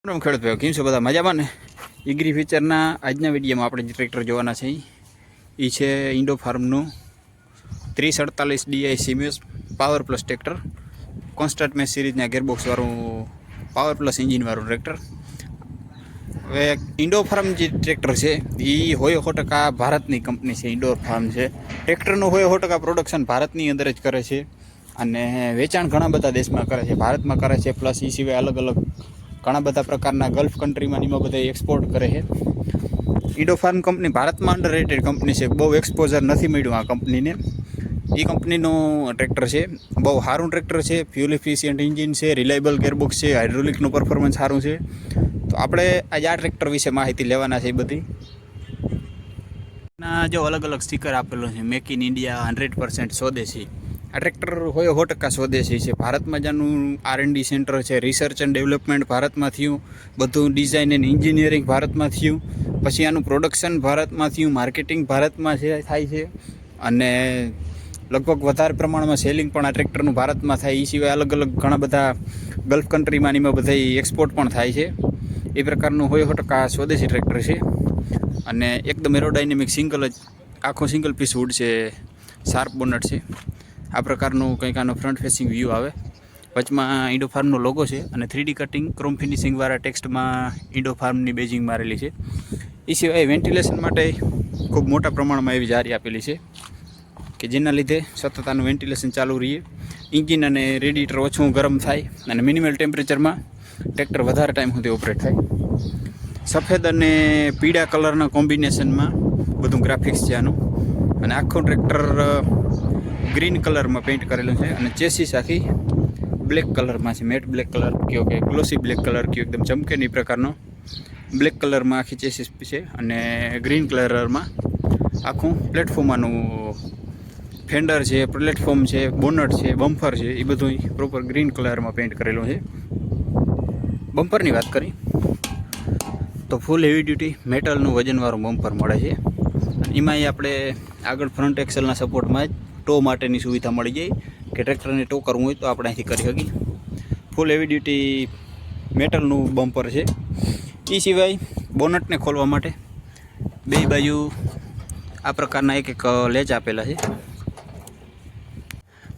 ખેડૂત ભાઈઓ કેમ છો બધા મજામાં ને? એગ્રી ફીચરના આજના વિડીયોમાં આપણે જે ટ્રેક્ટર જોવાના છે એ છે ઇન્ડો ફાર્મનું 3048 DI સીમેસ power plus tractor, constant mesh સિરીઝના ગેરબોક્સવાળું પાવર પ્લસ એન્જિનવાળું ટ્રેક્ટર. હવે ઇન્ડો ફાર્મ જે ટ્રેક્ટર છે એ 100% ભારતની કંપની છે. ઇન્ડો ફાર્મ છે ટ્રેક્ટરનું 100% પ્રોડક્શન ભારતની અંદર જ કરે છે અને વેચાણ ઘણા બધા દેશમાં કરે છે, ભારતમાં કરે છે, પ્લસ એ સિવાય અલગ અલગ ઘણા બધા પ્રકારના ગલ્ફ કન્ટ્રીમાં એમાં બધા એક્સપોર્ટ કરે છે. ઇન્ડો ફાર્મ કંપની ભારતમાં અંડર રેટેડ કંપની છે, બહુ એક્સપોઝર નથી મળ્યું આ કંપનીને. એ કંપનીનું ટ્રેક્ટર છે, બહુ સારું ટ્રેક્ટર છે, ફ્યુલ એફિશિયન્ટ એન્જિન છે, રિલાયબલ ગેરબોક્સ છે, હાઇડ્રોલિકનું પરફોર્મન્સ સારું છે. તો આપણે આજે આ ટ્રેક્ટર વિશે માહિતી લેવાના છે. બધી ના જો અલગ અલગ સ્ટીકર આપેલું છે, મેક ઇન ઇન્ડિયા, 100% સ્વદેશી. આ ટ્રેક્ટર 100% સ્વદેશી છે. ભારતમાં જેનું R&D સેન્ટર છે, રિસર્ચ એન્ડ ડેવલપમેન્ટ ભારતમાં થયું, બધું ડિઝાઇન એન્ડ એન્જિનિયરિંગ ભારતમાં થયું, પછી આનું પ્રોડક્શન ભારતમાં થયું, માર્કેટિંગ ભારતમાં થાય છે અને લગભગ વધારે પ્રમાણમાં સેલિંગ પણ આ ટ્રેક્ટરનું ભારતમાં થાય. એ સિવાય અલગ અલગ ઘણા બધા ગલ્ફ કન્ટ્રીમાં એમાં બધા એક્સપોર્ટ પણ થાય છે. એ પ્રકારનું 100% સ્વદેશી ટ્રેક્ટર છે અને એકદમ એરોડાયનેમિક આખો સિંગલ પીસ વુડ છે, શાર્પ બોનટ છે. આ પ્રકારનું કંઈક આનો ફ્રન્ટ ફેસિંગ વ્યૂ આવે. વચમાં ઇન્ડો ફાર્મનો લોગો છે અને 3D કટિંગ ક્રોમ ફિનિશિંગવાળા ટેક્સ્ટમાં ઇન્ડો ફાર્મની બેજિંગ મારેલી છે. એ સિવાય વેન્ટિલેશન માટે ખૂબ મોટા પ્રમાણમાં એવી જારી આપેલી છે કે જેના લીધે સતત આનું વેન્ટિલેશન ચાલુ રહીએ, ઇન્જિન અને રેડિએટર ઓછું ગરમ થાય અને મિનિમલ ટેમ્પરેચરમાં ટ્રેક્ટર વધારે ટાઈમ સુધી ઓપરેટ થાય. સફેદ અને પીળા કલરના કોમ્બિનેશનમાં બધું ગ્રાફિક્સ છે આનું અને આખું ટ્રેક્ટર ગ્રીન કલરમાં પેઇન્ટ કરેલું છે અને ચેસીસ આખી બ્લેક કલરમાં છે. મેટ બ્લેક કલર કયો કે ગ્લોસી બ્લેક કલર કયો, એકદમ ચમકે નહીં પ્રકારનો બ્લેક કલરમાં આખી ચેસીસ છે અને ગ્રીન કલરમાં આખું પ્લેટફોર્મનું ફેન્ડર છે, પ્લેટફોર્મ છે, બોનટ છે, બમ્પર છે, એ બધું પ્રોપર ગ્રીન કલરમાં પેઇન્ટ કરેલું છે. બમ્પરની વાત કરી તો ફૂલ હેવી ડ્યુટી મેટલનું વજનવાળું બમ્પર મળે છે અને એમાંય આપણે આગળ ફ્રન્ટ એક્સેલના સપોર્ટમાં જ ટો માટેની સુવિધા મળી જાય કે ટ્રેક્ટરને ટો કરવું હોય તો આપણે અહીંથી કરી શકીએ. ફૂલ હેવી ડ્યુટી મેટલનું બમ્પર છે. એ સિવાય બોનટને ખોલવા માટે બે બાજુ આ પ્રકારના એક લેચ આપેલા છે.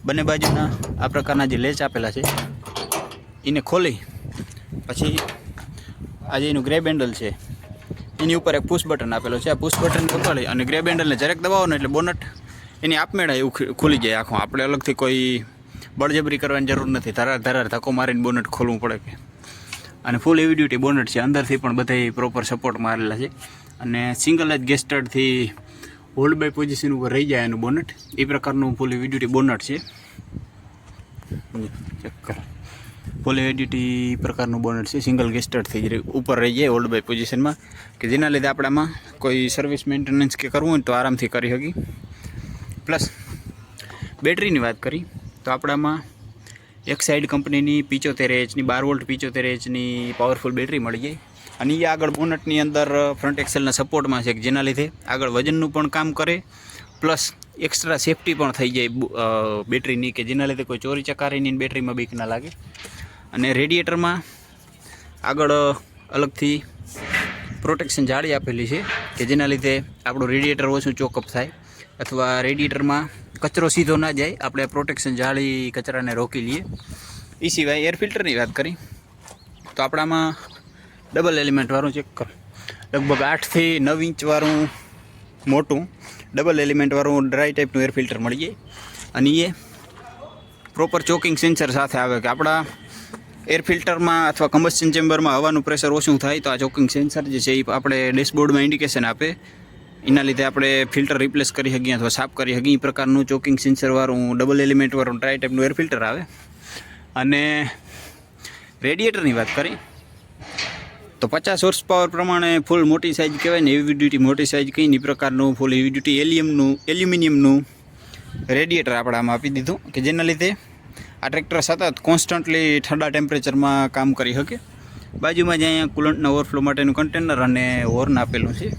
બંને બાજુના આ પ્રકારના જે લેચ આપેલા છે એને ખોલી પછી આ જે એનું ગ્રેબ હેન્ડલ છે એની ઉપર એક પુશ બટન આપેલો છે. આ પુશ બટન દબાવી અને ગ્રેબ હેન્ડલને જરાક દબાવો ને એટલે બોનટ એની આપમેળા એવું ખુલી જાય આખું. આપણે અલગથી કોઈ બળજબરી કરવાની જરૂર નથી, ધરાર ધક્કો મારીને બોનટ ખોલવું પડે કે. અને ફૂલ હેવી ડ્યુટી બોનટ છે, અંદરથી પણ બધા પ્રોપર સપોર્ટ મારેલા છે અને સિંગલ જ ગેસ્ટરથી હોલ્ડ બાય પોઝિશન ઉપર રહી જાય એનું બોનટ. એ પ્રકારનું ફૂલ હેવી ડ્યુટી બોનટ છે. ફૂલ હેવી ડ્યુટી પ્રકારનું બોનટ છે, સિંગલ ગેસ્ટરથી ઉપર રહી જાય હોલ્ડ બાય પોઝિશનમાં કે જેના લીધે આપણામાં કોઈ સર્વિસ મેન્ટેનન્સ કે કરવું હોય તો આરામથી કરી શકી. પ્લસ બેટરીની વાત કરી તો આપણામાં એક સાઈડ કંપનીની 75Ah 12 volt 75Ah powerful battery મળી જાય અને એ આગળ બોનટની અંદર ફ્રન્ટ એક્સેલના સપોર્ટમાં છે જેના લીધે આગળ વજનનું પણ કામ કરે, પ્લસ એક્સ્ટ્રા સેફટી પણ થઈ જાય બેટરીની કે જેના લીધે કોઈ ચોરી ચકારીની બેટરીમાં બીક ના લાગે. અને રેડિએટરમાં આગળ અલગથી પ્રોટેક્શન જાળી આપેલી છે કે જેના લીધે આપણું રેડિએટર ઓછું ચોકઅપ થાય અથવા રેડિએટરમાં કચરો સીધો ના જાય, આપણે પ્રોટેક્શન જાળી કચરાને રોકી લઈએ. એ સિવાય એર ફિલ્ટરની વાત કરી તો આપણામાં ડબલ એલિમેન્ટવાળું લગભગ 8 થી 9 ઇંચવાળું મોટું ડબલ એલિમેન્ટવાળું ડ્રાય ટાઈપનું એર ફિલ્ટર મળી જાય અને એ પ્રોપર ચોકિંગ સેન્સર સાથે આવે કે આપણા એર ફિલ્ટરમાં અથવા કમ્બસ્શન ચેમ્બરમાં હવાનું પ્રેશર ઓછું થાય તો આ ચોકિંગ સેન્સર જે છે એ આપણે ડેશબોર્ડમાં ઇન્ડિકેશન આપે. એના લીધે આપણે ફિલ્ટર રિપ્લેસ કરી શકીએ અથવા સાફ કરી શકીએ. એ પ્રકારનું ચોકિંગ સેન્સરવાળું ડબલ એલિમેન્ટવાળું ડ્રાય ટાઈપનું એર ફિલ્ટર આવે. અને રેડિએટરની વાત કરી તો 50 હોર્સ પાવર પ્રમાણે ફૂલ મોટી સાઇઝ કહેવાય ને, હેવી ડ્યુટી મોટી સાઇઝ કહીને એ પ્રકારનું ફૂલ હેવી ડ્યુટી એલ્યુમિનિયમનું રેડિએટર આપણામાં આપી દીધું કે જેના લીધે આ ટ્રેક્ટર સતત કોન્સ્ટન્ટલી ઠંડા ટેમ્પરેચરમાં કામ કરી શકે. બાજુમાં જ અહીંયા કુલન્ટના ઓવરફ્લો માટેનું કન્ટેનર અને હોર્ન આપેલું છે.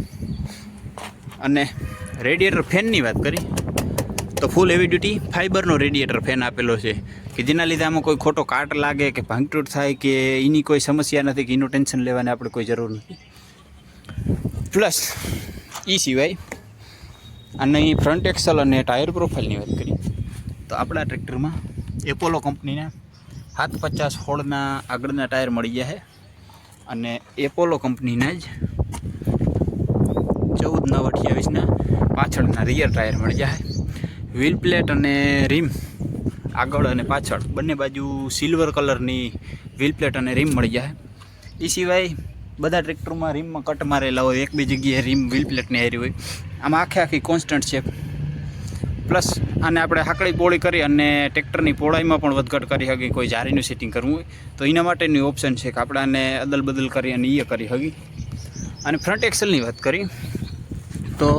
અને રેડિએટર ફેનની વાત કરી તો તો ફૂલ હેવી ડ્યુટી ફાઇબરનો રેડિએટર ફેન આપેલો છે કે જેના લીધે આમાં કોઈ ખોટો કાટ લાગે કે ભાંગતૂટ થાય કે એની કોઈ સમસ્યા નથી કે એનું ટેન્શન લેવાની આપણે કોઈ જરૂર નથી. પ્લસ એ સિવાય અને ફ્રન્ટ એક્સલ અને ટાયર પ્રોફાઇલની વાત કરીએ તો આપણા ટ્રેક્ટરમાં એપોલો કંપનીના 750 હોળના આગળના ટાયર મળી ગયા છે અને એપોલો કંપનીના જ 14/9/28ના પાછળના રિયર ટાયર મળી જાય. વ્હીલ પ્લેટ અને રીમ આગળ અને પાછળ બંને બાજુ સિલ્વર કલરની વ્હીલ પ્લેટ અને રીમ મળી જાય. એ સિવાય બધા ટ્રેક્ટરમાં રીમમાં કટ મારેલા હોય, એક બે જગ્યાએ રીમ વ્હીલ પ્લેટની હારી હોય. આમાં આખી કોન્સ્ટન્ટ છે. પ્લસ આને આપણે હાકડી પોળી કરી અને ટ્રેક્ટરની પહોળાઈમાં પણ વધઘટ કરી શકીએ. કોઈ જારીનું સેટિંગ કરવું હોય તો એના માટેની ઓપ્શન છે કે આપણે આને અદલ બદલ કરી અને એ કરી શકીએ. અને ફ્રન્ટ એક્સલની વાત કરીએ તો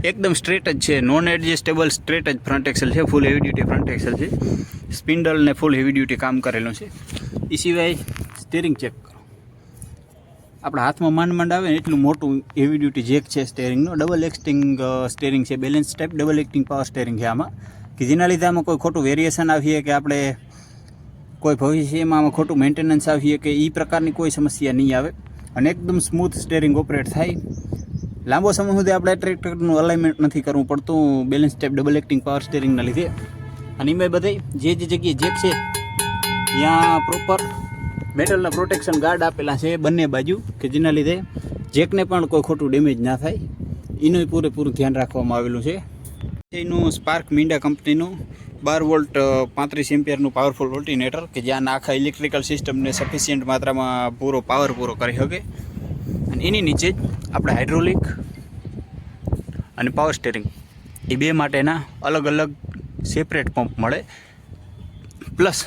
એકદમ સ્ટ્રેટ જ છે, નોન એડજસ્ટેબલ સ્ટ્રેટ જ ફ્રન્ટ એક્સલ છે. ફૂલ હેવી ડ્યુટી ફ્રન્ટ એક્સલ છે. સ્પિન્ડલ ને ફૂલ હેવી ડ્યુટી કામ કરેલું છે. એ સિવાય સ્ટેરિંગ ચેક કરો, આપણા હાથમાં માંડ આવે ને એટલું મોટું હેવી ડ્યુટી જેક છે સ્ટેરિંગનો. ડબલ એક્ટિંગ સ્ટેરિંગ છે, balance type double acting power steering છે આમાં, કે જેના લીધે આમાં કોઈ ખોટું વેરિએશન આવીએ કે આપણે કોઈ ભવિષ્યમાં આમાં ખોટું મેન્ટેનન્સ આવીએ કે એ પ્રકારની કોઈ સમસ્યા નહીં આવે અને એકદમ સ્મૂથ સ્ટેરિંગ ઓપરેટ થાય. લાંબો સમય સુધી આપણે ટ્રેક્ટરનું અલાઇનમેન્ટ નથી કરવું પડતું balance type double acting power સ્ટેરિંગના લીધે. અને એમાં બધે જે જગ્યાએ જેક છે ત્યાં પ્રોપર મેટલના પ્રોટેક્શન ગાર્ડ આપેલા છે બંને બાજુ, કે જેના લીધે જેકને પણ કોઈ ખોટું ડેમેજ ના થાય એનું પૂરેપૂરું ધ્યાન રાખવામાં આવેલું છે. એનું સ્પાર્ક મીંડા કંપનીનું 12 વોલ્ટ 35 એમ્પિયરનું પાવરફુલ ઓલ્ટરનેટર કે જ્યાં આખા ઇલેક્ટ્રિકલ સિસ્ટમને સફિશિયન્ટ માત્રામાં પૂરો કરી શકે. અને એની નીચે જ આપણે હાઇડ્રોલિક અને પાવર સ્ટેરિંગ એ બે માટેના અલગ અલગ સેપરેટ પંપ મળે. પ્લસ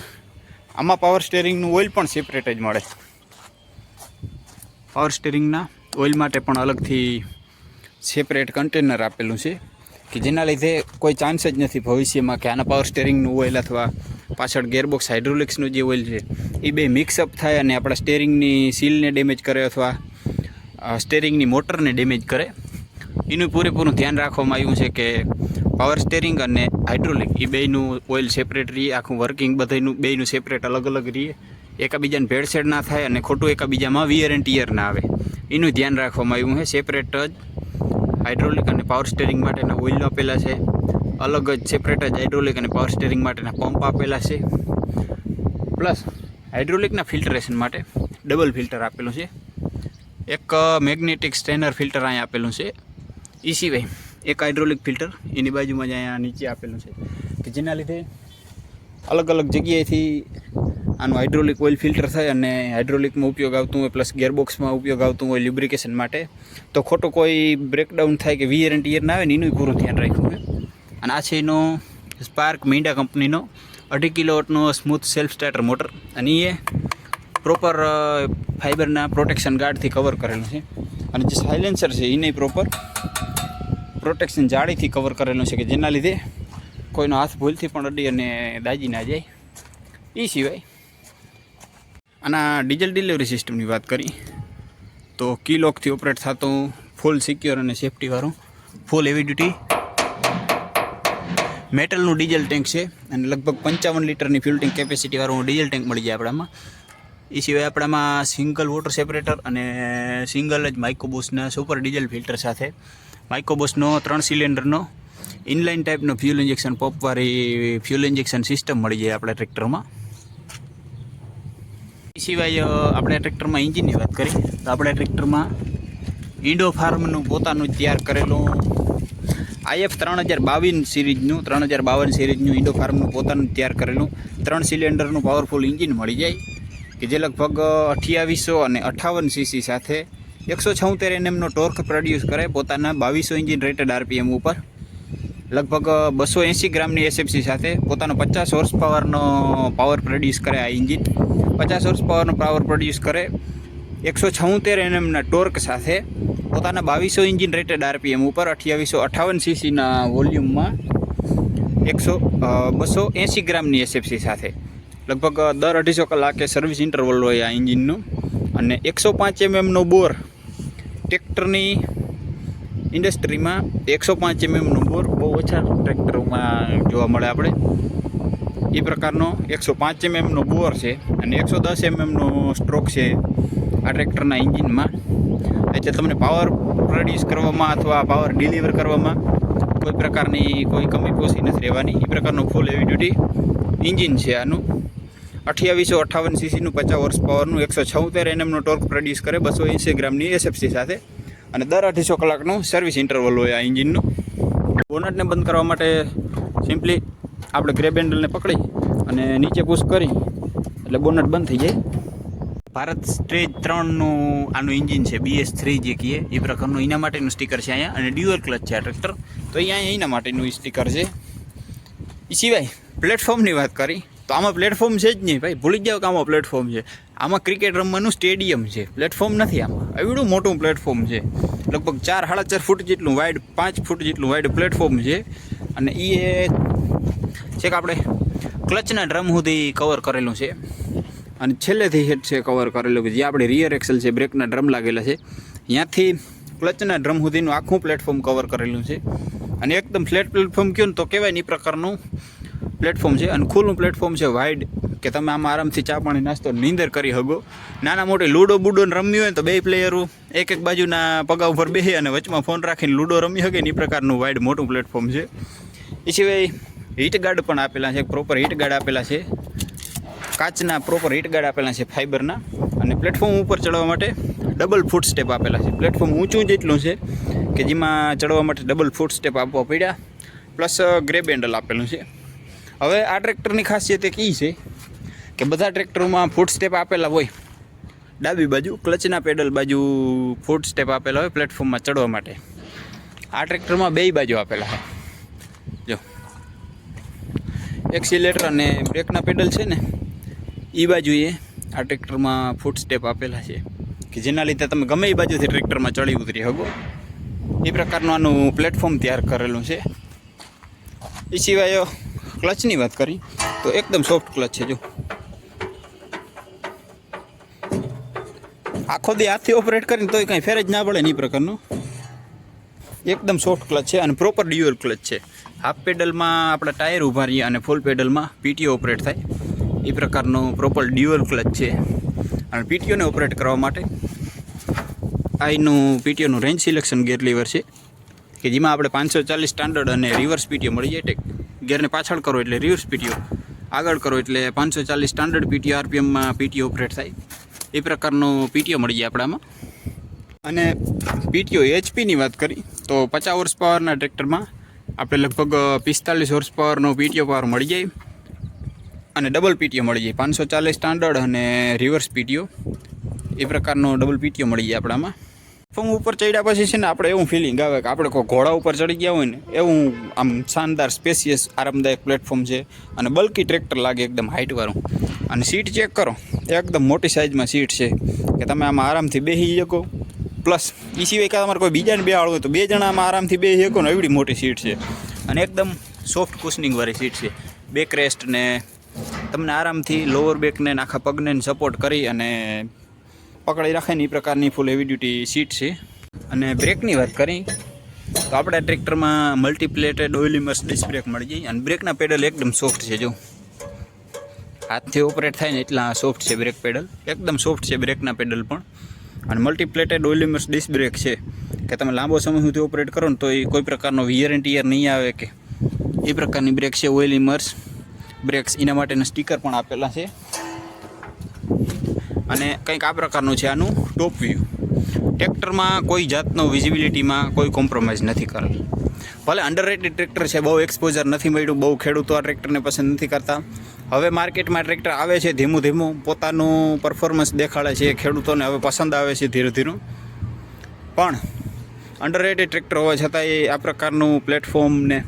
આમાં પાવર સ્ટેરિંગનું ઓઇલ પણ સેપરેટ જ મળે. પાવર સ્ટેરિંગના ઓઇલ માટે પણ અલગથી સેપરેટ કન્ટેનર આપેલું છે કે જેના લીધે કોઈ ચાન્સ જ નથી ભવિષ્યમાં કે આના પાવર સ્ટેરિંગનું ઓઇલ અથવા પાછળ ગેરબોક્સ હાઇડ્રોલિક્સનું જે ઓઇલ છે એ બે મિક્સઅપ થાય અને આપણા સ્ટેરિંગની સીલને ડેમેજ કરે અથવા સ્ટેરિંગની મોટરને ડેમેજ કરે. એનું પૂરેપૂરું ધ્યાન રાખવામાં આવ્યું છે કે પાવર સ્ટેરિંગ અને હાઇડ્રોલિક એ બેયનું ઓઇલ સેપરેટ રહીએ, આખું વર્કિંગ બધાનું બેયનું સેપરેટ અલગ અલગ રહીએ, એકાબીજાને ભેળસેળ ના થાય અને ખોટું એકાબીજામાં વિયર એન્ડ ટિયર ના આવે એનું ધ્યાન રાખવામાં આવ્યું છે. સેપરેટ જ હાઇડ્રોલિક અને પાવર સ્ટેરિંગ માટેના ઓઇલ આપેલા છે, અલગ જ સેપરેટ જ હાઇડ્રોલિક અને પાવર સ્ટેરિંગ માટેના પંપ આપેલા છે. પ્લસ હાઇડ્રોલિકના ફિલ્ટરેશન માટે ડબલ ફિલ્ટર આપેલું છે. એક મેગ્નેટિક સ્ટ્રેનર ફિલ્ટર અહીંયા આપેલું છે. એ સિવાય એક હાઇડ્રોલિક ફિલ્ટર એની બાજુમાં જ અહીંયા નીચે આપેલું છે કે જેના લીધે અલગ અલગ જગ્યાએથી આનું હાઇડ્રોલિક ઓઇલ ફિલ્ટર થાય અને હાઇડ્રોલિકમાં ઉપયોગ આવતું હોય પ્લસ ગેરબોક્સમાં ઉપયોગ આવતું હોય લ્યુબ્રિકેશન માટે, તો ખોટું કોઈ બ્રેકડાઉન થાય કે વિયર એન્ડ ટિયર ના આવે ને એનું પૂરું ધ્યાન રાખ્યું હોય. અને આ છે એનો સ્પાર્ક મીંડા કંપનીનો 2.5 કિલોવોટનો સ્મૂથ સેલ્ફ સ્ટાર્ટર મોટર અને એ પ્રોપર ફાઇબરના પ્રોટેક્શન ગાર્ડથી કવર કરેલું છે. અને જે સાયલેન્સર છે એને પ્રોપર પ્રોટેક્શન જાળીથી કવર કરેલું છે કે જેના લીધે કોઈનો હાથ ભૂલથી પણ અડી અને દાજી ના જાય. એ સિવાય આના ડીઝલ ડિલિવરી સિસ્ટમની વાત કરી તો કી લોકથી ઓપરેટ થતું ફૂલ સિક્યોર અને સેફ્ટીવાળું ફૂલ હેવી ડ્યુટી મેટલનું ડીઝલ ટેન્ક છે અને લગભગ 55 લીટરની ફ્યુલ ટેન્ક કેપેસિટીવાળું ડીઝલ ટેન્ક મળી જાય આપણામાં. એ સિવાય આપણામાં સિંગલ વોટર સેપરેટર અને સિંગલ જ માઇક્રોબોસના સુપર ડીઝલ ફિલ્ટર સાથે માઇક્રોબોસનો 3 સિલિન્ડરનો ઇનલાઇન ટાઈપનો ફ્યુલ ઇન્જેક્શન પંપવાળી ફ્યુલ ઇન્જેક્શન સિસ્ટમ મળી જાય આપણા ટ્રેક્ટરમાં. એ સિવાય આપણે ટ્રેક્ટરમાં એન્જિનની વાત કરીએ તો આપણા ટ્રેક્ટરમાં ઇન્ડો ફાર્મનું પોતાનું તૈયાર કરેલું IF 3052 સિરીઝનું ઇન્ડો ફાર્મનું પોતાનું તૈયાર કરેલું 3 સિલિન્ડરનું પાવરફુલ એન્જિન મળી જાય કે જે લગભગ 2800 અને 58 cc સાથે 176 Nmનો ટોર્ક પ્રોડ્યુસ કરે પોતાના 2200 એન્જિન રેટેડ RPM ઉપર. લગભગ 280 ગ્રામની SFC સાથે પોતાનો 50 હોર્સ પાવરનો પાવર પ્રોડ્યુસ કરે આ એન્જિન. 50 હોર્સ પાવરનો પાવર પ્રોડ્યુસ કરે 176 Nmના ટોર્ક સાથે પોતાના 2200 એન્જિન રેટેડ RPM ઉપર 2858 ccના વોલ્યુમમાં 280 ગ્રામની SFC સાથે લગભગ દર 250 કલાકે સર્વિસ ઇન્ટરવલ હોય આ એન્જિનનું. અને 105 mmનો બોર ટ્રેક્ટરની ઇન્ડસ્ટ્રીમાં 105 mm બોર બહુ ઓછા ટ્રેક્ટરોમાં જોવા મળે આપણે. એ પ્રકારનો 105 mm બોર છે અને 110 mm સ્ટ્રોક છે આ ટ્રેક્ટરના એન્જિનમાં. એટલે તમને પાવર પ્રોડ્યુસ કરવામાં અથવા પાવર ડિલિવર કરવામાં કોઈ પ્રકારની કોઈ કમી પોસી નથી રહેવાની. એ પ્રકારનું ફૂલ હેવી ડ્યુટી એન્જિન છે આનું. 2858 સીસીનું 50 હોર્સ પાવરનું 176 Nmનો ટોર્ક પ્રોડ્યુસ કરે 280 ગ્રામની એસએફસી સાથે, અને દર 250 કલાકનું સર્વિસ ઇન્ટરવલ હોય આ એન્જિનનું. બોનટને બંધ કરવા માટે સિમ્પલી આપણે ગ્રેબ હેન્ડલને પકડી અને નીચે પુશ કરી એટલે બોનટ બંધ થઈ જાય. ભારત સ્ટેજ 3નું આનું એન્જિન છે, BS3 જે કહીએ એ પ્રકારનું. એના માટેનું સ્ટીકર છે અહીંયા, અને ડ્યુઅલ ક્લચ છે આ ટ્રેક્ટર, તો અહીંયા એના માટેનું સ્ટીકર છે. એ સિવાય પ્લેટફોર્મની વાત કરી તો આમાં પ્લેટફોર્મ છે જ નહીં ભાઈ, ભૂલી જાઓ કે આમાં પ્લેટફોર્મ છે. આમાં ક્રિકેટ રમવાનું સ્ટેડિયમ છે, પ્લેટફોર્મ નથી આમાં. એવડું મોટું પ્લેટફોર્મ છે, લગભગ 4-4.5 ફૂટ જેટલું વાઇડ, 5 ફૂટ જેટલું વાઇડ પ્લેટફોર્મ છે. અને એ છે કે આપણે ક્લચના ડ્રમ સુધી કવર કરેલું છે, અને છેલ્લેથી હેડ છે કવર કરેલું કે જે આપણે રિયર એક્સેલ છે, બ્રેકના ડ્રમ લાગેલા છે, ત્યાંથી ક્લચના ડ્રમ સુધીનું આખું પ્લેટફોર્મ કવર કરેલું છે. અને એકદમ ફ્લેટ પ્લેટફોર્મ કહો ને તો કહેવાય ને એ પ્રકારનું પ્લેટફોર્મ છે. અને ખુલ્લું પ્લેટફોર્મ છે, વાઇડ, કે તમે આમાં આરામથી ચા પાણી નાસ્તો નીંદર કરી શકો. નાના મોટી લૂડો બૂડો રમવી હોય તો બે પ્લેયરો એક બાજુના પગા ઉપર બેસી અને વચમાં ફોન રાખીને લૂડો રમી શકે ને એ પ્રકારનું વાઇડ મોટું પ્લેટફોર્મ છે. એ સિવાય હીટ ગાર્ડ પણ આપેલા છે, પ્રોપર હીટ ગાર્ડ આપેલા છે, કાચના પ્રોપર હીટ ગાર્ડ આપેલા છે ફાઇબરના. અને પ્લેટફોર્મ ઉપર ચડવા માટે ડબલ ફૂટ સ્ટેપ આપેલા છે. પ્લેટફોર્મ ઊંચું જેટલું છે કે જેમાં ચડવા માટે ડબલ ફૂટ સ્ટેપ આપવા પડ્યા, પ્લસ ગ્રેબ હેન્ડલ આપેલું છે. હવે આ ટ્રેક્ટરની ખાસિયત એક એ છે કે બધા ટ્રેક્ટરોમાં ફૂટ સ્ટેપ આપેલા હોય ડાબી બાજુ, ક્લચના પેડલ બાજુ ફૂટ સ્ટેપ આપેલા હોય પ્લેટફોર્મમાં ચડવા માટે. આ ટ્રેક્ટરમાં બે બાજુ આપેલા છે. જો એક્સિલેટર અને બ્રેકના પેડલ છે ને એ બાજુએ આ ટ્રેક્ટરમાં ફૂટ સ્ટેપ આપેલા છે કે જેના લીધે તમે ગમે એ બાજુથી ટ્રેક્ટરમાં ચડી ઉતરી શકો. એ પ્રકારનું આનું પ્લેટફોર્મ તૈયાર કરેલું છે. એ સિવાય ક્લચની વાત કરી તો એકદમ સોફ્ટ ક્લચ છે. જો આખો દી હાથથી ઓપરેટ કરીને તોય કાંઈ ફેર જ ના પડે ને એ પ્રકારનું એકદમ સોફ્ટ ક્લચ છે. અને પ્રોપર ડ્યુઅલ ક્લચ છે. હાફ પેડલમાં આપણા ટાયર ઊભા રહીએ અને ફૂલ પેડલમાં પીટીઓ ઓપરેટ થાય એ પ્રકારનો પ્રોપર ડ્યુઅલ ક્લચ છે. અને પીટીઓને ઓપરેટ કરવા માટે આનું પીટીઓનું રેન્જ સિલેક્શન ગિયર લીવર છે કે જેમાં આપણે 540 સ્ટાન્ડર્ડ અને રિવર્સ પીટીઓ મળી જાય. ગિયરને પાછળ કરો એટલે રિવર્સ પીટીઓ, આગળ કરો એટલે 540 સ્ટાન્ડર્ડ પીટીઓ આરપીએમમાં પીટીઓ ઓપરેટ થાય એ પ્રકારનો પીટીઓ મળી જાય આપણામાં. અને પીટીઓ એચપીની વાત કરી તો 50 હોર્સ પાવરના ટ્રેક્ટરમાં આપણે લગભગ 45 હોર્સ પાવરનો પીટીઓ પાવર મળી જાય, અને ડબલ પીટીઓ મળી જાય 540 સ્ટાન્ડર્ડ અને રિવર્સ પીટીઓ એ પ્રકારનો ડબલ પીટીઓ મળી જાય આપણામાં. પ્લેટફોર્મ ઉપર ચડ્યા પછી છે ને આપણે એવું ફિલિંગ આવે કે આપણે કોઈ ઘોડા ઉપર ચડી ગયા હોય ને એવું આમ શાનદાર સ્પેશિયસ આરામદાયક પ્લેટફોર્મ છે. અને બલ્કી ટ્રેક્ટર લાગે એકદમ હાઇટવાળું. અને સીટ ચેક કરો, એકદમ મોટી સાઇઝમાં સીટ છે કે તમે આમાં આરામથી બેસી શકો. પ્લસ એ સિવાય કે તમારે કોઈ બીજાને બેહાડવું હોય તો બે જણા આમાં આરામથી બેસી શકો ને એવડી મોટી સીટ છે. અને એકદમ સોફ્ટ કુશનિંગવાળી સીટ છે. બેક રેસ્ટ ને તમને આરામથી લોઅર બેકને આખા પગને સપોર્ટ કરી અને પકડી રાખે ને એ પ્રકારની ફૂલ હેવી ડ્યુટી સીટ છે. અને બ્રેકની વાત કરી તો આપણા ટ્રેક્ટરમાં મલ્ટીપ્લેટેડ ઓઇલિમર્સ ડિસ્ક બ્રેક મળી જાય. અને બ્રેકના પેડલ એકદમ સોફ્ટ છે. જો હાથથી ઓપરેટ થાય ને એટલા સોફ્ટ છે બ્રેક પેડલ, એકદમ સોફ્ટ છે બ્રેકના પેડલ પણ. અને મલ્ટીપ્લેટેડ ઓઇલિમર્સ ડિસ્ક બ્રેક છે કે તમે લાંબો સમય સુધી ઓપરેટ કરો ને તો એ કોઈ પ્રકારનો વિયર એન્ડ ટીયર નહીં આવે કે એ પ્રકારની બ્રેક છે. ઓઇલિમર્સ બ્રેક્સ એના માટેના સ્ટીકર પણ આપેલા છે. અને કંઈક આ પ્રકારનું છે આનું ટોપ વ્યૂ. ટ્રેક્ટરમાં કોઈ જાતનો વિઝિબિલિટીમાં કોઈ કોમ્પ્રોમાઇઝ નથી કરેલ. ભલે અંડરરેટેડ ટ્રેક્ટર છે, બહુ એક્સપોઝર નથી મળ્યું, બહુ ખેડૂતો આ ટ્રેક્ટરને પસંદ નથી કરતા. હવે માર્કેટમાં ટ્રેક્ટર આવે છે ધીમું ધીમું, પોતાનું પરફોર્મન્સ દેખાડે છે, ખેડૂતોને હવે પસંદ આવે છે ધીરે ધીરે. પણ અંડરરેટેડ ટ્રેક્ટર હોવા છતાં એ આ પ્રકારનું પ્લેટફોર્મ ને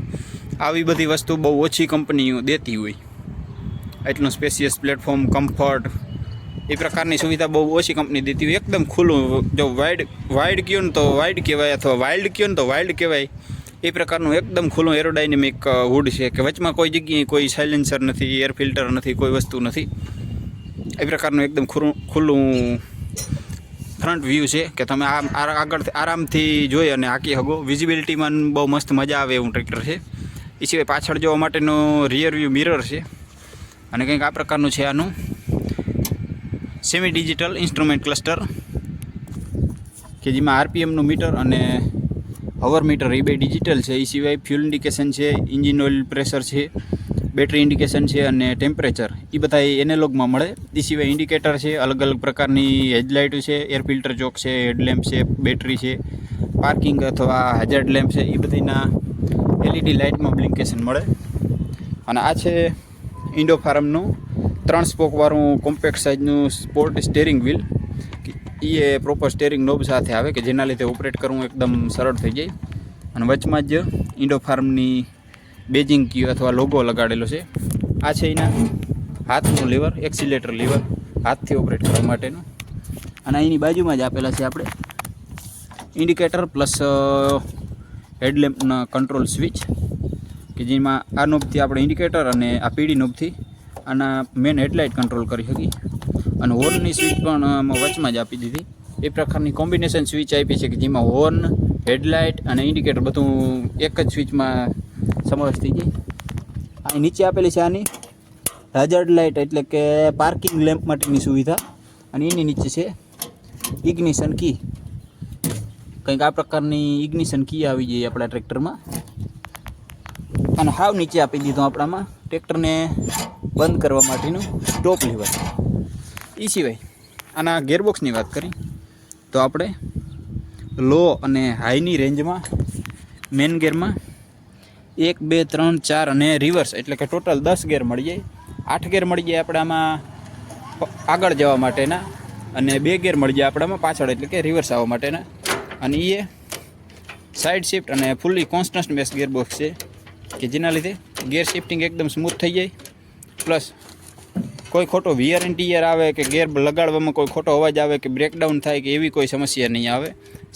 આવી બધી વસ્તુ બહુ ઓછી કંપનીઓ દેતી હોય. એટલું સ્પેશિયસ પ્લેટફોર્મ, કમ્ફર્ટ એ પ્રકારની સુવિધા બહુ ઓછી કંપની દેતી હોય. એકદમ ખુલ્લું, જો વાઇડ કહો ને તો વાઇડ કહેવાય, અથવા વાઇલ્ડ કહો ને તો વાઇલ્ડ કહેવાય એ પ્રકારનું એકદમ ખુલ્લું એરોડાયનેમિક હુડ છે કે વચમાં કોઈ જગ્યાએ કોઈ સાયલેન્સર નથી, એર ફિલ્ટર નથી, કોઈ વસ્તુ નથી. એ પ્રકારનું એકદમ ખુલ્લું હુડ છે. અને સિવાય કંઈ આ પ્રકારનું છે આનું ટોપ વ્યૂ. ટ્રેક્ટરમાં કોઈ જાતનો વિઝિબિલિટીમાં કોઈ કોમ્પ્રોમાઇઝ નથી કરેલ. ભલે અંડરરેટેડ ટ્રેક્ટર છે, બહુ એક્સપોઝર નથી મળ્યું, બહુ ખેડૂતો આ ટ્રેક્ટરને પસંદ નથી કરતા. હવે માર્કેટમાં ટ્રેક્ટર આવે છે ધીમું ધીમું, પોતાનું પરફોર્મન્સ દેખાડે છે, ખેડૂતોને હવે પસંદ આવે છે ધીરે ધીરે. પણ અંડરરેટેડ ટ્રેક્ટર હોવા છતાં એ આ પ્રકારનું પ્લેટફોર્મ ને આવી બધી વસ્તુ બહુ ઓછી કંપની દેતી હોય. એટલું સ્પેશિયસ પ્લેટફોર્મ, કમ્ફર્ટ એ પ્રકારની સુવિધા બહુ ઓછી કંપની દેતી હોય. એકદમ ખુલ્લું, જો વાઇડ કહો ને તો વાઇલ્ડ કહેવાય એ પ્રકારનું એકદમ ખુલ્લું એરોડાયનેમિક હુડ છે કે વચમાં કોઈ જગ્યાએ કોઈ સાયલેન્સર નથી, એર ફિલ્ટર નથી, કોઈ વસ્તુ નથી. એ પ્રકારનું એકદમ ખુલ્લું ફ્રન્ટ વ્યૂ છે કે તમે આગળથી આરામથી જોઈ અને હાંકી શકો. વિઝિબિલિટીમાં બહુ મસ્ત મજા આવે એવું ટ્રેક્ટર છે. એ સિવાય પાછળ જોવા માટેનો રિયર વ્યૂ મિરર છે અને કંઈક આ પ્રકારનું છે આનું સેમી ડિજિટલ ઇન્સ્ટ્રુમેન્ટ ક્લસ્ટર કે જેમાં આરપીએમનું મીટર અને હવર મીટર એ બે ડિજિટલ છે. એ સિવાય ફ્યુલ ઇન્ડિકેશન છે, ઇન્જિન ઓઇલ પ્રેશર છે, બેટરી ઇન્ડિકેશન છે અને ટેમ્પરેચર એ બધા એનાલોગમાં મળે. એ સિવાય ઇન્ડિકેટર છે, અલગ અલગ પ્રકારની હેડલાઇટ છે, એર ફિલ્ટર ચોક છે, હેડલેમ્પ છે, બેટરી છે, પાર્કિંગ અથવા હાઝાર્ડ લેમ્પ છે, એ બધીના એલઈડી લાઇટમાં બ્લિંકેશન મળે. અને આ છે ઇન્ડો ફાર્મનું 3 સ્પોકવાળું કોમ્પેક્ટ સાઇઝનું સ્પોર્ટ સ્ટેરિંગ વ્હીલ. એ પ્રોપર સ્ટેરિંગ નોબ સાથે આવે કે જેના લીધે ઓપરેટ કરવું એકદમ સરળ થઈ જાય. અને વચમાં જ ઇન્ડો ફાર્મની બેજિંગ કી અથવા લોગો લગાડેલો છે. આ છે એના હાથનું લીવર, એક્સિલેટર લીવર, હાથથી ઓપરેટ કરવા માટેનું. અને એની બાજુમાં જ આપેલા છે આપણે ઇન્ડિકેટર પ્લસ હેડલેમ્પના કંટ્રોલ સ્વિચ કે જેમાં આ નોબથી આપણે ઇન્ડિકેટર અને આ પીડી નોબથી આના મેન હેડલાઇટ કંટ્રોલ કરી શકીએ. અને હોર્નની સ્વિચ પણ વચમાં જ આપી દીધી. એ પ્રકારની કોમ્બિનેશન સ્વિચ આપી છે કે જેમાં હોર્ન, હેડલાઇટ અને ઇન્ડિકેટર બધું એક જ સ્વિચમાં સમાવેશ થઈ જાય. આ નીચે આપેલી છે આની હાઝાર્ડ લાઇટ એટલે કે પાર્કિંગ લેમ્પ માટેની સુવિધા. અને એની નીચે છે ઇગ્નિશન કી. કંઈક આ પ્રકારની ઇગ્નિશન કી આવી જાય આપણા ટ્રેક્ટરમાં. અને હાવ નીચે આપી દીધું આપણામાં ટ્રેક્ટરને બંધ કરવા માટેનું સ્ટોપ લીવર. એ સિવાય આના ગેરબોક્સની વાત કરી તો આપણે લો અને હાઈની રેન્જમાં મેન ગેરમાં 1, 2, 3, 4 અને રિવર્સ એટલે કે ટોટલ 10 ગેર મળી જાય. 8 ગેર મળી જાય આપણે આમાં આગળ જવા માટેના અને 2 ગેર મળી જાય આપણામાં પાછળ એટલે કે રિવર્સ આવવા માટેના. અને એ સાઇડ શિફ્ટ અને ફૂલ્લી કોન્સ્ટન્ટ મેશ ગેરબોક્સ છે કે જેના લીધે ગેર શિફ્ટિંગ એકદમ સ્મૂથ થઈ જાય. પ્લસ કોઈ ખોટો વિયર એન્ડ ટીયર આવે કે ગેર લગાડવામાં કોઈ ખોટો અવાજ આવે કે બ્રેકડાઉન થાય કે એવી કોઈ સમસ્યા નહીં આવે.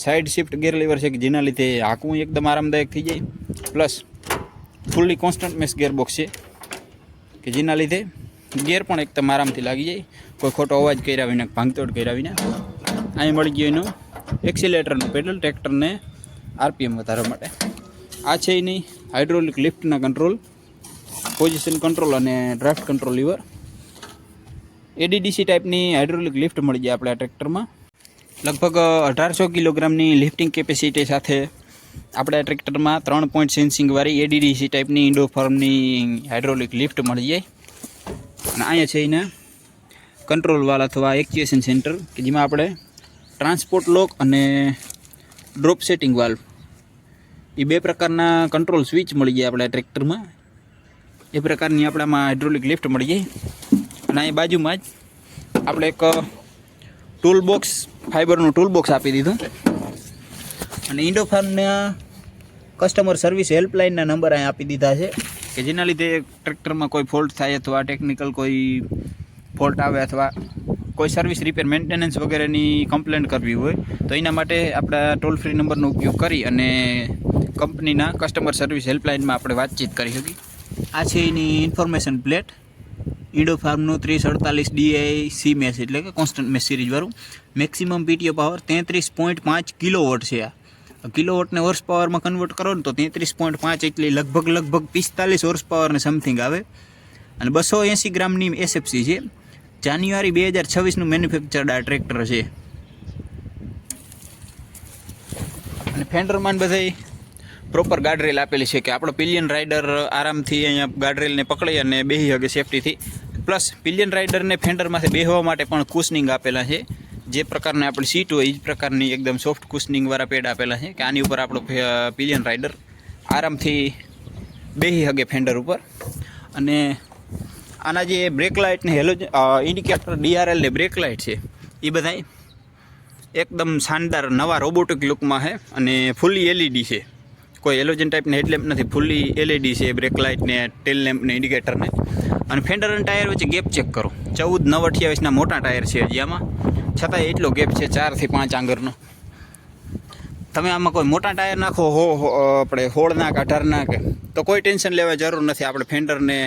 સાઇડ શિફ્ટ ગેર લીવર છે કે જેના લીધે હાંકવું એકદમ આરામદાયક થઈ જાય. Plus fully constant mesh gearbox છે કે જેના લીધે ગેર પણ એકદમ આરામથી લાગી જાય, કોઈ ખોટો અવાજ કર્યા વિના, ભાંગતોડ કર્યા વિના. અહીં મળી ગયો એનું એક્સિલેટરનું પેડલ ટ્રેક્ટરને આરપીએમ વધારવા માટે. આ છે એની હાઇડ્રોલિક લિફ્ટના કંટ્રોલ, પોઝિશન કંટ્રોલ અને ડ્રાફ્ટ કંટ્રોલ લીવર. એડીડીસી ટાઈપની હાઇડ્રોલિક લિફ્ટ મળી જાય આપણે આ ટ્રેક્ટરમાં. લગભગ 1800 કિલોગ્રામની લિફ્ટિંગ કેપેસિટી સાથે આપણે આ ટ્રેક્ટરમાં 3 પોઈન્ટ સેન્સિંગવાળી એડીડીસી ટાઈપની ઇન્ડો ફાર્મની હાઇડ્રોલિક લિફ્ટ મળી જાય. અને અહીંયા છે એના કંટ્રોલ વાલ અથવા એક્ચ્યુએશન સેન્ટર કે જેમાં આપણે ટ્રાન્સપોર્ટ લોક અને ડ્રોપ સેટિંગ વાલ્વ એ 2 પ્રકારના કંટ્રોલ સ્વિચ મળી જાય આપણે આ ટ્રેક્ટરમાં. એ પ્રકારની આપણામાં હાઇડ્રોલિક લિફ્ટ મળી જાય. અને અહીં બાજુમાં જ આપણે એક ટૂલ બોક્સ, ફાઇબરનું ટૂલ બોક્સ આપી દીધું. અને ઇન્ડો ફાર્મના કસ્ટમર સર્વિસ હેલ્પલાઇનના નંબર અહીં આપી દીધા છે કે જેના લીધે ટ્રેક્ટરમાં કોઈ ફોલ્ટ થાય અથવા ટેકનિકલ કોઈ ફોલ્ટ આવે અથવા કોઈ સર્વિસ રિપેર મેન્ટેનન્સ વગેરેની કમ્પ્લેન કરવી હોય તો એના માટે આપણા ટોલ ફ્રી નંબરનો ઉપયોગ કરી અને કંપનીના કસ્ટમર સર્વિસ હેલ્પલાઇનમાં આપણે વાતચીત કરી શકીએ. આ છે એની ઇન્ફોર્મેશન પ્લેટ, ઇન્ડો ફાર્મનું 348 DI મેશ એટલે કે કોન્સ્ટન્ટ મેશ સિરીઝવાળું. મેક્સિમમ પીટીઓ પાવર 33.5 કિલોવોટ છે. આ કિલોવોટને હોર્સ પાવરમાં કન્વર્ટ કરો ને તો 33.5 એટલે લગભગ 45 હોર્સ પાવરને સમથિંગ આવે. અને 280 ગ્રામની SFC છે. જાન્યુઆરી 2026નું મેન્યુફેક્ચર્ડ આ ટ્રેક્ટર છે. અને ફેન્ડરમાં બધાય પ્રોપર ગાર્ડરેલ આપેલી છે કે આપણો પિલિયન રાઇડર આરામથી અહીંયા ગાર્ડરેલને પકડી અને બેસી શકે સેફટીથી. પ્લસ પિલિયન રાઇડરને ફેન્ડરમાંથી બેસવા માટે પણ કુશનિંગ આપેલા છે. જે પ્રકારની આપણી સીટ હોય એ જ પ્રકારની એકદમ સોફ્ટ કુશનિંગવાળા પેડ આપેલા છે કે આની ઉપર આપણો પિલિયન રાઇડર આરામથી બેસી શકે ફેન્ડર ઉપર. અને આના જે બ્રેક લાઇટ ને ઇન્ડિકેટર DRL ને બ્રેક લાઇટ છે એ બધા એકદમ શાનદાર નવા રોબોટિક લુકમાં છે અને ફૂલ્લી LED છે. કોઈ એલોજન ટાઈપની હેડલેમ્પ નથી, ફૂલ્લી LED છે બ્રેક લાઇટ ને ટેલ લેમ્પ ને ઇન્ડિકેટર ને. અને ફેન્ડર અને ટાયર વચ્ચે ગેપ ચેક કરો, 14/9/28ના મોટા ટાયર છે હજી આમાં, છતાંય એટલો ગેપ છે 4 થી 5 આંગળનો. તમે આમાં કોઈ મોટા ટાયર નાખો આપણે 16 ના કે 18 ના કે તો કોઈ ટેન્શન લેવા જરૂર નથી. આપણે ફેન્ડરને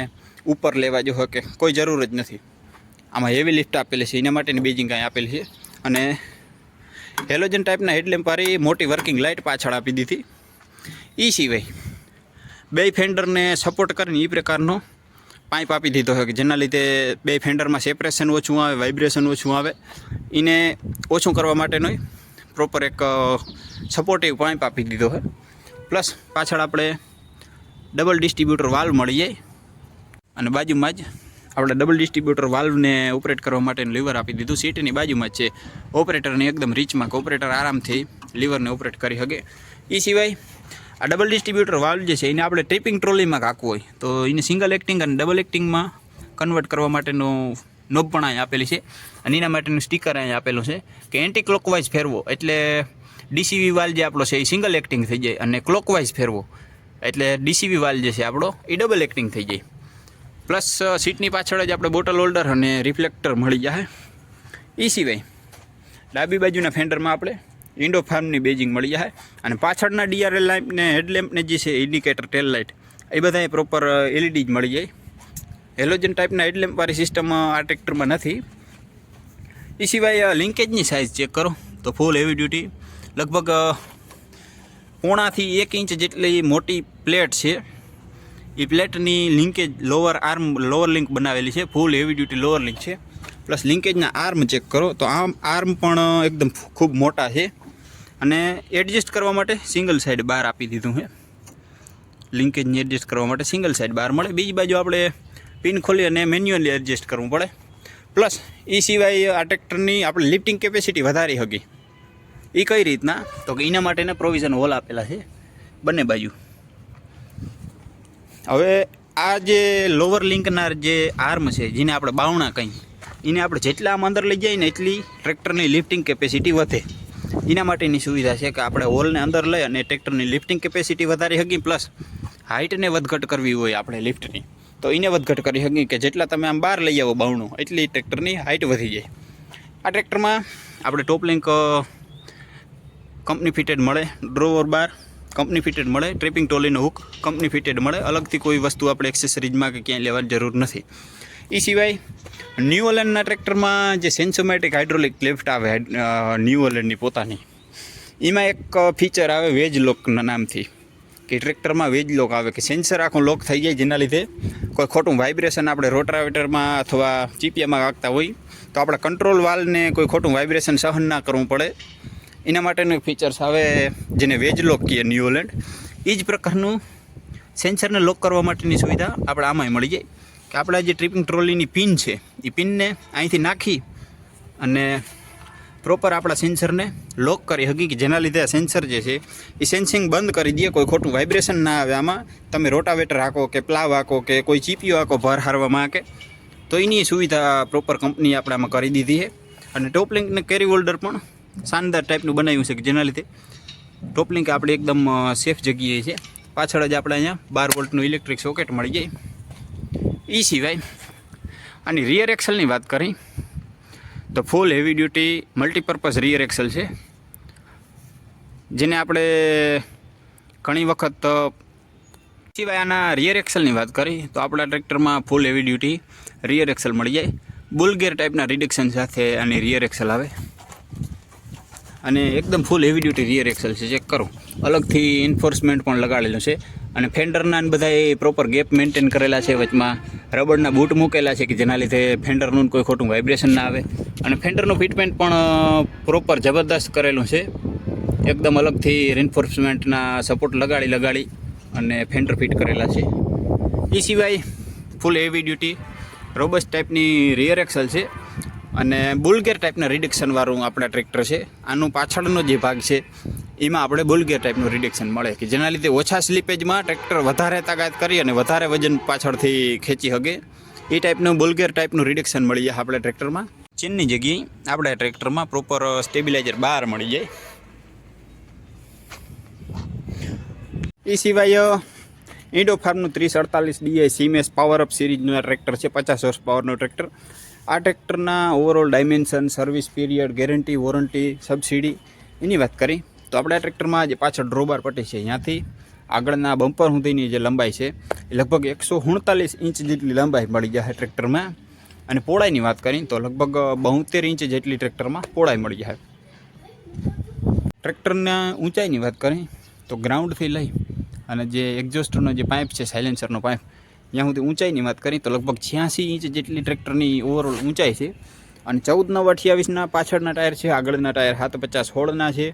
ઉપર લેવા જો કે કોઈ જરૂર જ નથી. આમાં હેવી લિફ્ટ આપેલી છે, એના માટેની બેજિંગ કાંઈ આપેલી છે. અને હેલોજન ટાઈપના હેડલેમ્પ વાળી મોટી વર્કિંગ લાઇટ પાછળ આપી દીધી. એ સિવાય બે ફેન્ડરને સપોર્ટ કરીને એ પ્રકારનો પાઇપ આપી દીધો છે કે જેના લીધે બે ફેન્ડરમાં સેપરેશન ઓછું આવે, વાઇબ્રેશન ઓછું આવે. એને ઓછું કરવા માટેનો પ્રોપર એક સપોર્ટિવ પાઇપ આપી દીધો છે. પ્લસ પાછળ આપણે ડબલ ડિસ્ટ્રીબ્યુટર વાલ્વ મળી જાય અને બાજુમાં જ આપણે ડબલ ડિસ્ટ્રીબ્યુટર વાલ્વને ઓપરેટ કરવા માટેનું લીવર આપી દીધું. સીટની બાજુમાં જ છે. ઓપરેટરને એકદમ રીચમાં કે ઓપરેટર આરામથી લીવરને ઓપરેટ કરી શકે. એ સિવાય આ ડબલ ડિસ્ટ્રીબ્યુટર વાલ્વ જે છે એને આપણે ટ્રિપિંગ ટ્રોલીમાં કાકવું હોય તો એને સિંગલ એક્ટિંગ અને ડબલ એક્ટિંગમાં કન્વર્ટ કરવા માટેનો નોબ પણ અહીં આપેલી છે. અને એના માટેનું સ્ટીકર અહીં આપેલું છે કે એન્ટી ક્લોકવાઇઝ ફેરવો એટલે ડીસીવી વાલ્વ જે આપણો છે એ સિંગલ એક્ટિંગ થઈ જાય, અને ક્લોકવાઇઝ ફેરવો એટલે ડીસીવી વાલ્વ જે છે આપણો એ ડબલ એક્ટિંગ થઈ જાય. પ્લસ સીટની પાછળ જ આપણે બોટલ હોલ્ડર અને રિફ્લેક્ટર મળી જાય. એ સિવાય ડાબી બાજુના ફેન્ડરમાં આપણે ઇન્ડો ફાર્મની બેજિંગ મળી જાય. અને પાછળના ડીઆરએલ લાઇટને હેડલેમ્પને જે છે ઇન્ડિકેટર ટેલ લાઇટ એ બધાએ પ્રોપર એલઈડી જ મળી જાય. હેલોજન ટાઈપના હેડલેમ્પવાળી સિસ્ટમ આ ટ્રેક્ટરમાં નથી. એ સિવાય લિંકેજની સાઇઝ ચેક કરો તો ફૂલ હેવી ડ્યુટી લગભગ 0.5 થી 1 ઇંચ જેટલી મોટી પ્લેટ છે. એ પ્લેટની લિંકેજ લોઅર લિંક બનાવેલી છે. ફૂલ હેવી ડ્યુટી લોઅર લિંક છે. પ્લસ લિંકેજના આર્મ ચેક કરો તો આર્મ પણ એકદમ ખૂબ મોટા છે. અને એડજસ્ટ કરવા માટે સિંગલ સાઈડ બાર આપી દીધું છે. લિંકેજને એડજસ્ટ કરવા માટે સિંગલ સાઈડ બાર મળે. બીજી બાજુ આપણે પિન ખોલી અને મેન્યુઅલી એડજસ્ટ કરવું પડે. પ્લસ એ સિવાય આ ટ્રેક્ટરની આપણે લિફ્ટિંગ કેપેસિટી વધારી શકી. એ કઈ રીતના તો કે એના માટેના પ્રોવિઝન હોલ આપેલા છે બંને બાજુ. હવે આ જે લોઅર લિંકના જે આર્મ છે જેને આપણે બાવણા કંઈ એને આપણે જેટલા આમ અંદર લઈ જઈએ ને એટલી ટ્રેક્ટરની લિફ્ટિંગ કેપેસિટી વધે. એના માટેની સુવિધા છે કે આપણે હોલને અંદર લઈ અને ટ્રેક્ટરની લિફ્ટિંગ કેપેસિટી વધારી શકીએ. પ્લસ હાઇટને વધઘટ કરવી હોય આપણે લિફ્ટની તો એને વધઘટ કરી શકીએ કે જેટલા તમે આમ બહાર લઈ આવો બાવણું એટલી ટ્રેક્ટરની હાઇટ વધી જાય. આ ટ્રેક્ટરમાં આપણે ટોપ લિંક કંપની ફિટેડ મળે, ડ્રોવર બાર કંપની ફિટેડ મળે, ટ્રિપિંગ ટ્રોલીનો હુક કંપની ફિટેડ મળે. અલગથી કોઈ વસ્તુ આપણે એક્સેસરીઝમાં કે ક્યાંય લેવાની જરૂર નથી. એ સિવાય ન્યૂ હોલેન્ડના ટ્રેક્ટરમાં જે સેન્સોમેટિક હાઇડ્રોલિક લિફ્ટ આવે ન્યૂ હોલેન્ડની પોતાની, એમાં એક ફીચર આવે વેજ લોકના નામથી કે ટ્રેક્ટરમાં વેજ લોક આવે કે સેન્સર આખું લોક થઈ જાય જેના લીધે કોઈ ખોટું વાઇબ્રેશન આપણે રોટાવેટરમાં અથવા ચીપિયામાં વાગતા હોય તો આપણે કંટ્રોલ વાલ્વને કોઈ ખોટું વાઇબ્રેશન સહન ના કરવું પડે. એના માટેનું ફીચર્સ આવે જેને વેજ લોક કહીએ ન્યૂ હોલેન્ડ. એ જ પ્રકારનું સેન્સરને લોક કરવા માટેની સુવિધા આપણે આમાંય મળી જાય કે આપણા જે ટ્રિપિંગ ટ્રોલીની પિન છે એ પિનને અહીંથી નાખી અને પ્રોપર આપણા સેન્સરને લોક કરી શકીએ કે જેના લીધે આ સેન્સર જે છે એ સેન્સિંગ બંધ કરી દે, કોઈ ખોટું વાઇબ્રેશન ના આવે. આમાં તમે રોટાવેટર હાકો કે પ્લાવ હાકો કે કોઈ ચીપીઓ હાકો ભાર હારવામાં હાકે તો એની સુવિધા પ્રોપર કંપની આપણે આમાં કરી દીધી છે. અને ટોપ લિંકને કેરી હોલ્ડર પણ શાનદાર ટાઈપનું બનાવ્યું છે કે જેના લીધે ટોપ લિંક આપણે એકદમ સેફ જગ્યાએ છે. પાછળ જ આપણે અહીંયા 12 વોલ્ટનું ઇલેક્ટ્રિક સોકેટ મળી જાય. એ સિવાય આની રિયર એક્સલની વાત કરી તો full heavy duty multipurpose rear Excel છે જેને આપણે ઘણી વખત સિવાય આના રિયર એક્સલની વાત કરી તો આપણા ટ્રેક્ટરમાં full heavy duty rear axle મળી જાય. બુલગેર ટાઈપના રિડક્શન સાથે આની રિયર એક્સલ આવે અને એકદમ ફૂલ હેવી ડ્યુટી રિયર એક્સલ છે. ચેક કરો અલગથી એન્ફોર્સમેન્ટ પણ લગાડેલું છે અને ફેન્ડરના બધા એ પ્રોપર ગેપ મેન્ટેન કરેલા છે. વચમાં રબરના બૂટ મૂકેલા છે કે જેના લીધે ફેન્ડરનું કોઈ ખોટું વાઇબ્રેશન ના આવે. અને ફેન્ડરનું ફિટમેન્ટ પણ પ્રોપર જબરદસ્ત કરેલું છે. એકદમ અલગથી રેન્ફોર્સમેન્ટના સપોર્ટ લગાડી અને ફેન્ડર ફિટ કરેલા છે. એ સિવાય ફૂલ હેવી ડ્યુટી રોબસ્ટ ટાઈપની રિયર એક્સલ છે અને બુલગેર ટાઈપના રિડક્શનવાળું આપણા ટ્રેક્ટર છે. આનું પાછળનો જે ભાગ છે એમાં આપણે બુલગેર ટાઈપનું રિડક્શન મળે કે જેના લીધે ઓછા સ્લીપેજમાં ટ્રેક્ટર વધારે તાકાત કરી અને વધારે વજન પાછળથી ખેંચી શકે. એ ટાઈપનું બુલગેર ટાઈપનું રિડક્શન મળી જાય આપણે ટ્રેક્ટરમાં. ચેનની જગ્યાએ આપણે ટ્રેક્ટરમાં પ્રોપર સ્ટેબિલાઇઝર બહાર મળી જાય. એ સિવાય ઇન્ડો ફાર્મનું 3048 DI સીમેસ પાવર અપ સિરીઝનું આ ટ્રેક્ટર છે. 50 હોર્સ પાવરનું ટ્રેક્ટર. આ ટ્રેક્ટરના overall dimension, service period, guarantee, warranty, subsidy એની વાત કરી તો આપણે આ ટ્રેક્ટરમાં જે પાછળ ડ્રોબાર પટ્ટી છે ત્યાંથી આગળના બમ્પર સુધીની જે લંબાઈ છે એ લગભગ 139 ઇંચ જેટલી લંબાઈ મળી જાય ટ્રેક્ટરમાં. અને પહોળાઈની વાત કરીએ તો લગભગ 72 ઇંચ જેટલી ટ્રેક્ટરમાં પહોળાઈ મળી જાય. ટ્રેક્ટરના ઊંચાઈની વાત કરીએ તો ગ્રાઉન્ડથી લઈ અને જે એક્ઝોસ્ટરનો જે પાઇપ છે, સાયલેન્સરનો પાઇપ, ત્યાં સુધી ઊંચાઈની વાત કરીએ તો લગભગ 86 ઇંચ જેટલી ટ્રેક્ટરની ઓવરઓલ ઊંચાઈ છે. અને 14/28 પાછળના ટાયર છે, આગળના ટાયર 750/16 છે.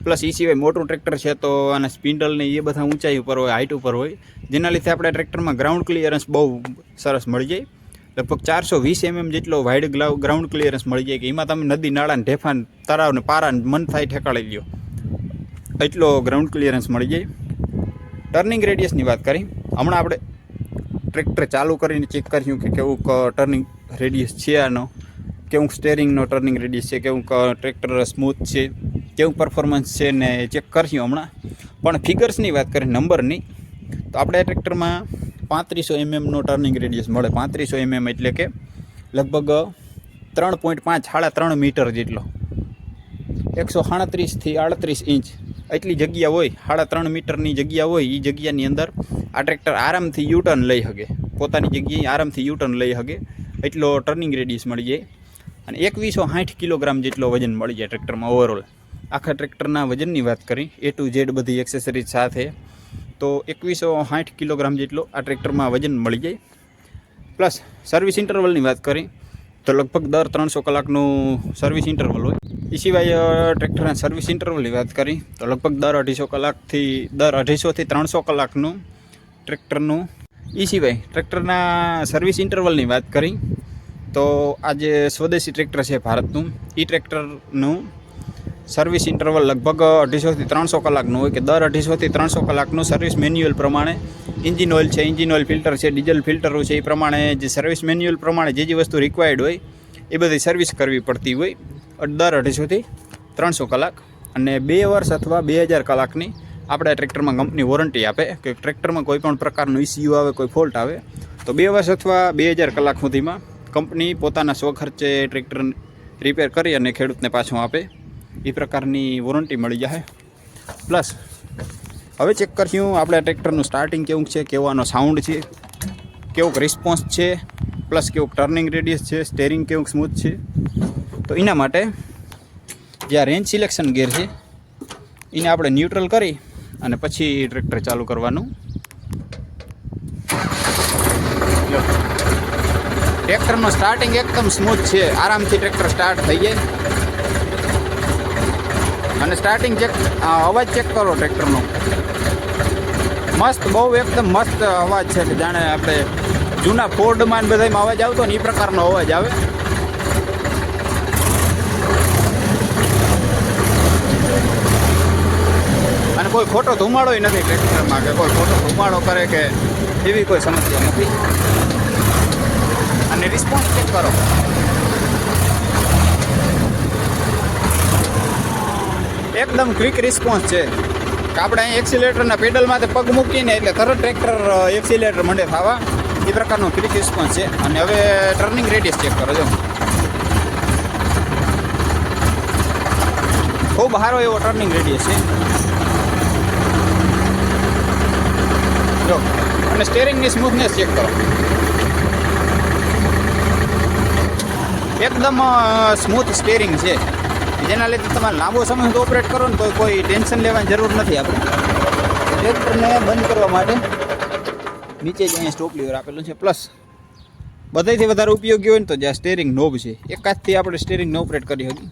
પ્લસ એ સિવાય મોટું ટ્રેક્ટર છે તો આના સ્પિન્ડલ ને એ બધા ઊંચાઈ ઉપર હોય, હાઇટ ઉપર હોય, જેના લીધે આપણે ટ્રેક્ટરમાં ગ્રાઉન્ડ ક્લિયરન્સ બહુ સરસ મળી જાય. લગભગ 420 mm જેટલો વાઇડ ગ્રાઉન્ડ ક્લિયરન્સ મળી જાય કે એમાં તમે નદી, નાળાને, ઢેફાન, તળાવને, પારાને મન થાય ઠેકાળી લ્યો એટલો ગ્રાઉન્ડ ક્લિયરન્સ મળી જાય. ટર્નિંગ રેડિયસની વાત કરી, હમણાં આપણે ટ્રેક્ટર ચાલુ કરીને ચેક કર્યું કે કેવું ટર્નિંગ રેડિયસ છે આનો, કેવું સ્ટેરિંગનો ટર્નિંગ રેડિયસ છે, કેવું ટ્રેક્ટર સ્મૂથ છે, કેવું પરફોર્મન્સ છે ને ચેક કર્યું હમણાં. પણ ફિગર્સની વાત કરીએ, નંબરની, તો આપણે ટ્રેક્ટરમાં 3500 mm ટર્નિંગ રેડિયસ મળે. 3500 mm એટલે કે લગભગ 3.5 સાડા 3 મીટર જેટલો, 137 થી 38 ઇંચ એટલી જગ્યા હોય, સાડા 3 મીટરની જગ્યા હોય. એ જગ્યાની અંદર આ ટ્રેક્ટર આરામથી યુટર્ન લઈ શકે, પોતાની જગ્યાએ આરામથી યુટર્ન લઈ શકે એટલો ટર્નિંગ રેડિયસ મળી જાય. અને 2160 કિલોગ્રામ જેટલો વજન મળી જાય ટ્રેક્ટરમાં ઓવરઓલ. આખા ટ્રેક્ટરના વજનની વાત કરી A to Z બધી એક્સેસરીઝ સાથે તો 2160 કિલોગ્રામ જેટલો આ ટ્રેક્ટરમાં વજન મળી જાય. પ્લસ સર્વિસ ઇન્ટરવલની વાત કરી તો લગભગ દર 300 કલાકનું સર્વિસ ઇન્ટરવલ હોય. એ સિવાય ટ્રેક્ટરના સર્વિસ ઇન્ટરવલની વાત કરી તો લગભગ દર 250 થી 300 કલાકનું ટ્રેક્ટરનું. એ સિવાય ટ્રેક્ટરના સર્વિસ ઇન્ટરવલની વાત કરી તો આ જે સ્વદેશી ટ્રેક્ટર છે ભારતનું, એ ટ્રેક્ટરનું સર્વિસ ઇન્ટરવલ લગભગ 250 થી 300 કલાકનું હોય કે દર 250 થી 300 કલાકનું સર્વિસ મેન્યુઅલ પ્રમાણે એન્જિન ઓઇલ છે, એન્જિન ઓઇલ ફિલ્ટર છે, ડીઝલ ફિલ્ટરો છે, એ પ્રમાણે જે સર્વિસ મેન્યુઅલ પ્રમાણે જે વસ્તુ રિક્વાયર્ડ હોય એ બધી સર્વિસ કરવી પડતી હોય દર 250 થી 300 કલાક. અને 2 વર્ષ અથવા 2000 કલાકની આપણે ટ્રેક્ટરમાં કંપની વોરંટી આપે કે ટ્રેક્ટરમાં કોઈ પણ પ્રકારનો ઇસ્યુ આવે, કોઈ ફોલ્ટ આવે તો 2 વર્ષ અથવા 2000 કલાક સુધીમાં કંપની પોતાના સ્વખર્ચે ટ્રેક્ટર રિપેર કરી અને ખેડૂતને પાછું આપે, એ પ્રકારની વોરંટી મળી જાય. પ્લસ હવે ચેક કર્યું આપણે ટ્રેક્ટરનું સ્ટાર્ટિંગ કેવું છે, કેવાનો સાઉન્ડ છે, કેવું રિસ્પોન્સ છે, પ્લસ કેવું ટર્નિંગ રેડિયસ છે, સ્ટેરિંગ કેવું સ્મૂથ છે. તો એના માટે જે આ રેન્જ સિલેક્શન ગિયર છે એને આપણે ન્યુટ્રલ કરી અને પછી ટ્રેક્ટર ચાલુ કરવાનું. ટ્રેક્ટરનું સ્ટાર્ટિંગ એકદમ સ્મૂથ છે, આરામથી ટ્રેક્ટર સ્ટાર્ટ થઈ જાય. અને સ્ટાર્ટિંગ ચેક, અવાજ ચેક કરો ટ્રેક્ટરનો, મસ્ત, બહુ એકદમ મસ્ત અવાજ છે કે જાણે આપણે જૂના ફોર્ડમાં બધામાં અવાજ આવતો ને એ પ્રકારનો અવાજ આવે. અને કોઈ ખોટો ધુમાડો નથી ટ્રેક્ટરમાં કે કોઈ ખોટો ધુમાડો કરે કે એવી કોઈ સમસ્યા નથી. અને રિસ્પોન્સ ચેક કરો, એકદમ ક્વિક રિસ્પોન્સ છે કે આપણે અહીં એક્સિલેટરના પેડલમાંથી પગ મૂકીને એટલે તરત ટ્રેક્ટર એક્સિલેટર મંડે થવા, એ પ્રકારનો ક્વિક રિસ્પોન્સ છે. અને હવે ટર્નિંગ રેડિયસ ચેક કરો, જો ખૂબ સારો એવો ટર્નિંગ રેડિયસ છે જો. અને સ્ટેરિંગની સ્મૂથનેસ ચેક કરો, એકદમ સ્મૂથ સ્ટેરિંગ છે, જેના લીધે તમારે લાંબો સમય સુધી ઓપરેટ કરો ને તો કોઈ ટેન્શન લેવાની જરૂર નથી. આપણે ટ્રેક્ટરને બંધ કરવા માટે નીચે જ અહીંયા સ્ટોપ લીવર આપેલું છે. પ્લસ બધાથી વધારે ઉપયોગી હોય ને તો જ્યાં સ્ટેરિંગ નોબ છે, એક હાથથી આપણે સ્ટેરિંગને ઓપરેટ કરી શકીએ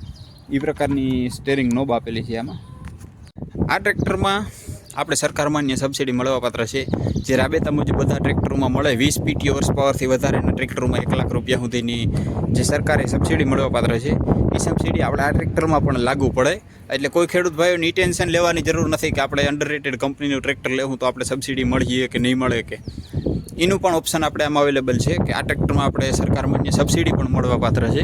એ પ્રકારની સ્ટેરિંગ નોબ આપેલી છે આમાં. આ ટ્રેક્ટરમાં આપણે સરકાર માન્ય સબસિડી મળવાપાત્ર છે, જે રાબેતા મુજબ બધા ટ્રેક્ટરોમાં મળે. 20 PTO હોર્સ પાવરથી વધારેના ટ્રેક્ટરોમાં 1 લાખ રૂપિયા સુધીની જે સરકારી સબસિડી મળવાપાત્ર છે, એ સબસિડી આપણે આ ટ્રેક્ટરમાં પણ લાગુ પડે. એટલે કોઈ ખેડૂત ભાઈઓની ટેન્શન લેવાની જરૂર નથી કે આપણે અંડરરેટેડ કંપનીનું ટ્રેક્ટર લેવું તો આપણે સબસિડી મળીએ કે નહીં મળે કે, એનું પણ ઓપ્શન આપણે આમાં અવેલેબલ છે કે આ ટ્રેક્ટરમાં આપણે સરકાર માન્ય સબસિડી પણ મળવાપાત્ર છે.